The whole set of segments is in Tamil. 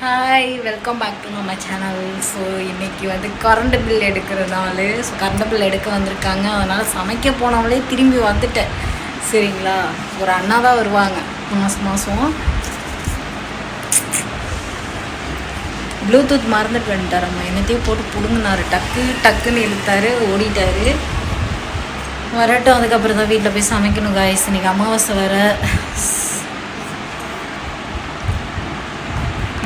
ஹாய், வெல்கம் பேக் டு நம்ம சேனல். ஸோ இன்றைக்கி வந்து கரண்ட் பில் எடுக்கிற நாள். ஸோ கரண்ட் பில் எடுக்க வந்திருக்காங்க. அதனால் சமைக்க போனவங்களே திரும்பி வந்துட்டேன். சரிங்களா, ஒரு அண்ணா தான் வருவாங்க மாதம் ப்ளூடூத் மறந்துட்டு வந்துட்டார். நம்ம என்னத்தையும் போட்டு பிடுங்கினார். டக்குன்னு இழுத்தாரு, ஓடிட்டார். வரட்டும், அதுக்கப்புறம் தான் வீட்டில் போய் சமைக்கணும். காய்ஸ், இன்றைக்கி அமாவாசை வர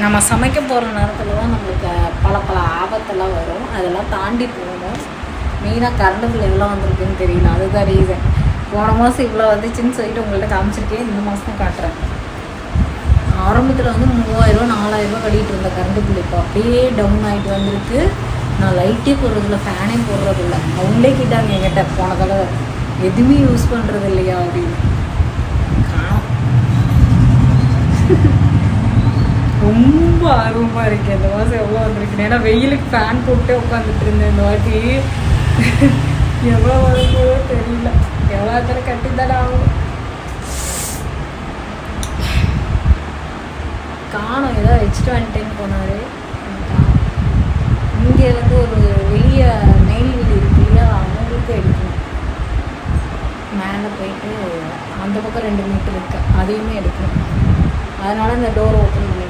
நம்ம சமைக்க போகிற நேரத்தில் தான் நம்மளுக்கு பல ஆபத்தெல்லாம் வரும். அதெல்லாம் தாண்டி போகணும். மெயினாக கரண்ட் பில் எவ்வளோ வந்திருக்குன்னு தெரியல. அதுதான் ரீசன். போன மாதம் இவ்வளோ வந்துச்சுன்னு சொல்லிட்டு உங்கள்கிட்ட காமிச்சிருக்கேன். இந்த மாதம் தான் காட்டுறேன். ஆரம்பத்தில் வந்து 3000 4000 கட்டிகிட்டு இருந்த கரண்ட் பில் இப்போ அப்படியே டவுன் ஆகிட்டு வந்திருக்கு. நான் லைட்டே போடுறதில்ல, ஃபேனே போடுறதில்ல. அவங்களே கேட்டாங்க என்கிட்ட போன தடவை எதுவுமே யூஸ் பண்ணுறது இல்லையா அப்படின்னு. ரொம்ப ஆர்வமாக இருக்குது இந்த மாதம் எவ்வளோ வந்திருக்கு. ஏன்னா வெயிலுக்கு ஃபேன் போட்டு உட்காந்துட்டு இருந்தேன். இந்த வாட்டி எவ்வளோ வரும்போதோ தெரியல. எவ்வளோ தடவை கட்டி தானே ஆகும். காணும் ஏதோ வச்சுட்டு வந்துட்டேன்னு போனார். இங்கே வந்து ஒரு வெளியே நெய்வேலி இருக்கு இல்லையா, அவங்களுக்கு எடுக்கணும். மேலே போயிட்டு அந்த பக்கம் 2 மீட்டர் இருக்கு, அதையுமே எடுக்கணும். அதனால் இந்த டோர் ஓப்பன் பண்ணிகிட்ருக்கேன்.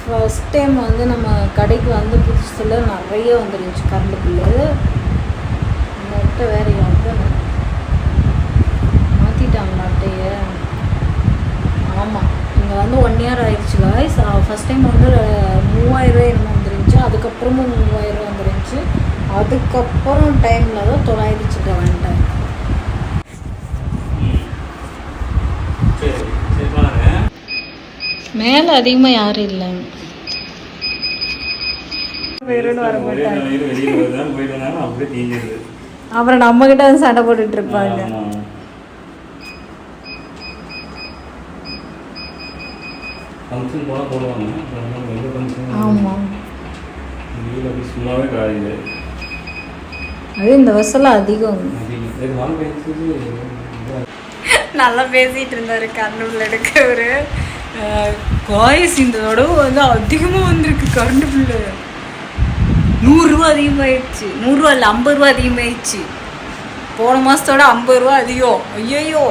ஃபஸ்ட் டைம் வந்து நம்ம கடைக்கு வந்து புதுசில் நிறைய வந்துருந்துச்சு கரண்ட் பில்லு. நெட்டை வேறு வந்து மாற்றிட்டாங்க அட்டையை. ஆமாம், இங்கே வந்து 1 year ஆயிடுச்சு காய்ஸ். ஃபஸ்ட் டைம் வந்து 3000 என்னமோ வந்துருந்துச்சு. அதுக்கப்புறமும் 3000 வந்துருந்துச்சு. அதுக்கப்புறம் டைமில் தான் 900 சிட்ட வந்துட்டேன். மேலே அதிகமாக யாரும் இல்லை. அப்புறம் நம்ம கிட்ட வந்து சண்டை போட்டுட்டு இருப்பாங்க. ஆமாம், அது இந்த வருஷம்லாம் அதிகம். நல்லா பேசிகிட்டு இருந்தார் கரண்ட் எடுக்கிறவர். காய்ஸ் இந்த தடவை வந்து அதிகமாக வந்திருக்கு கரண்ட் பில்லு. 100 ரூபா அதிகமாகிடுச்சு. 100 ரூபா இல்லை, 50 ரூபா அதிகமாகிடுச்சு. போன மாதத்தோட 50 ரூபா அதிகம். ஐயோ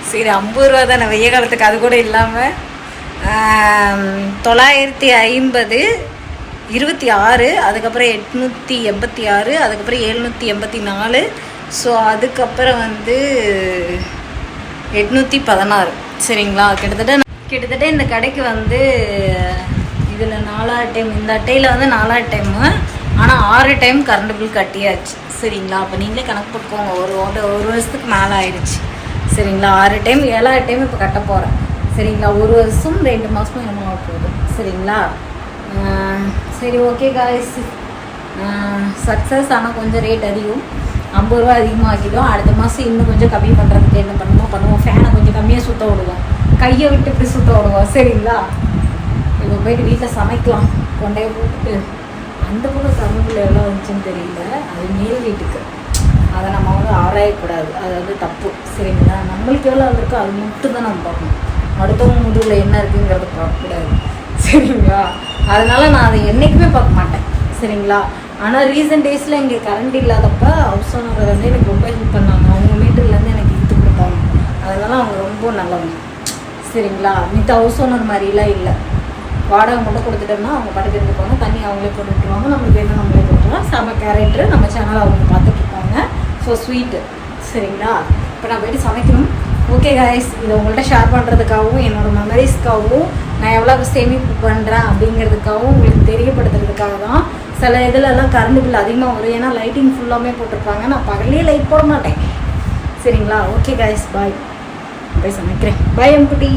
சரி, 50 ரூபா தானே வெய்ய காலத்துக்கு. அது கூட இல்லாமல் 950, 26, அதுக்கப்புறம் 886, அதுக்கப்புறம் 784. ஸோ அதுக்கப்புறம் வந்து 816. சரிங்களா, கிட்டத்தட்ட இந்த கடைக்கு வந்து இதில் 4 டைம், இந்த அட்டையில் வந்து 4 டைமு. ஆனால் 6 டைம் கரண்ட் பில் கட்டியாச்சு. சரிங்களா, அப்போ நீங்களே கணக்கு போட்டுக்கோங்க. ஒரு வருஷத்துக்கு மேலே ஆயிடுச்சு. சரிங்களா, 6 டைம் 7 டைம் இப்போ கட்ட போகிறேன். சரிங்களா, 1 வருஷம் 2 மாதமும் என்னமோ போகுது. சரிங்களா, சரி ஓகே காய்ஸ். சக்ஸஸ். ஆனால் கொஞ்சம் ரேட் அதிகம், 50 ரூபா அதிகமாக ஆக்கிடும். அடுத்த மாதம் இன்னும் கொஞ்சம் கம்மி பண்ணுறதுக்கு என்ன பண்ணுவோம். ஃபேனை கொஞ்சம் கம்மியாக சுற்ற விடுவோம், கையை விட்டு இப்படி சுற்ற விடுவோம். சரிங்களா, இப்போ போய்ட்டு வீட்டில் சமைக்கலாம். கொண்டையை போட்டுட்டு அந்த பக்கம் கரண்ட் எவ்வளோ வந்துச்சுன்னு தெரியல. அது மேல் வீட்டுக்கு, அதை நம்ம வந்து ஆராயக்கூடாது. அது வந்து தப்பு. சரிங்களா, நம்மளுக்கு எவ்வளோ இருக்கோ அது மட்டும் தான் நம்ம பார்க்கணும். அடுத்தவங்க முதுகில் என்ன இருக்குங்கிறத பார்க்கக்கூடாது. சரிங்களா, அதனால் நான் அதை என்றைக்குமே பார்க்க மாட்டேன். சரிங்களா, ஆனால் ரீசன்ட் டேஸில் இங்கே கரண்ட் இல்லாதப்ப ஹவுஸ் ஓனர் வந்து எனக்கு ரொம்ப ஹெல்ப் பண்ணாங்க. அவங்க மீட்டர்லேருந்து எனக்கு இழுத்து கொடுத்தாங்க. அதனால அவங்க ரொம்ப நல்லவங்க. சரிங்களா, மித்த ஹவுஸ் ஓனர் மாதிரிலாம் இல்லை. வாடகை மட்டும் கொடுத்துட்டோம்னா அவங்க படுக்க இருந்துப்பாங்க, தண்ணி அவங்களே போட்டு விட்டுருவாங்க, நம்மளுக்கு வேணும் நம்மளே போட்டுருவோம். செம கேரக்டர். நம்ம சேனல் அவங்க பார்த்துட்ருப்பாங்க. So sweet. சரிங்களா, இப்போ நான் போய்ட்டு சமைக்கணும். ஓகே காய்ஸ், இதை உங்கள்கிட்ட ஷேர் பண்ணுறதுக்காகவும் என்னோடய மெமரிஸ்க்காகவும் நான் எவ்வளோ சேமிப்பு பண்ணுறேன் அப்படிங்கிறதுக்காகவும் உங்களுக்கு தெரியப்படுத்துறதுக்காக தான். சில இதிலெல்லாம் கரண்ட் பில் அதிகமாக வரும். ஏன்னா லைட்டிங் ஃபுல்லாமே போட்டிருப்பாங்க. நான் பகலே லைட் போட மாட்டேன். சரிங்களா, ஓகே காய்ஸ், பாய். போய் சமைக்கிறேன். பாய் எம்குட்டி.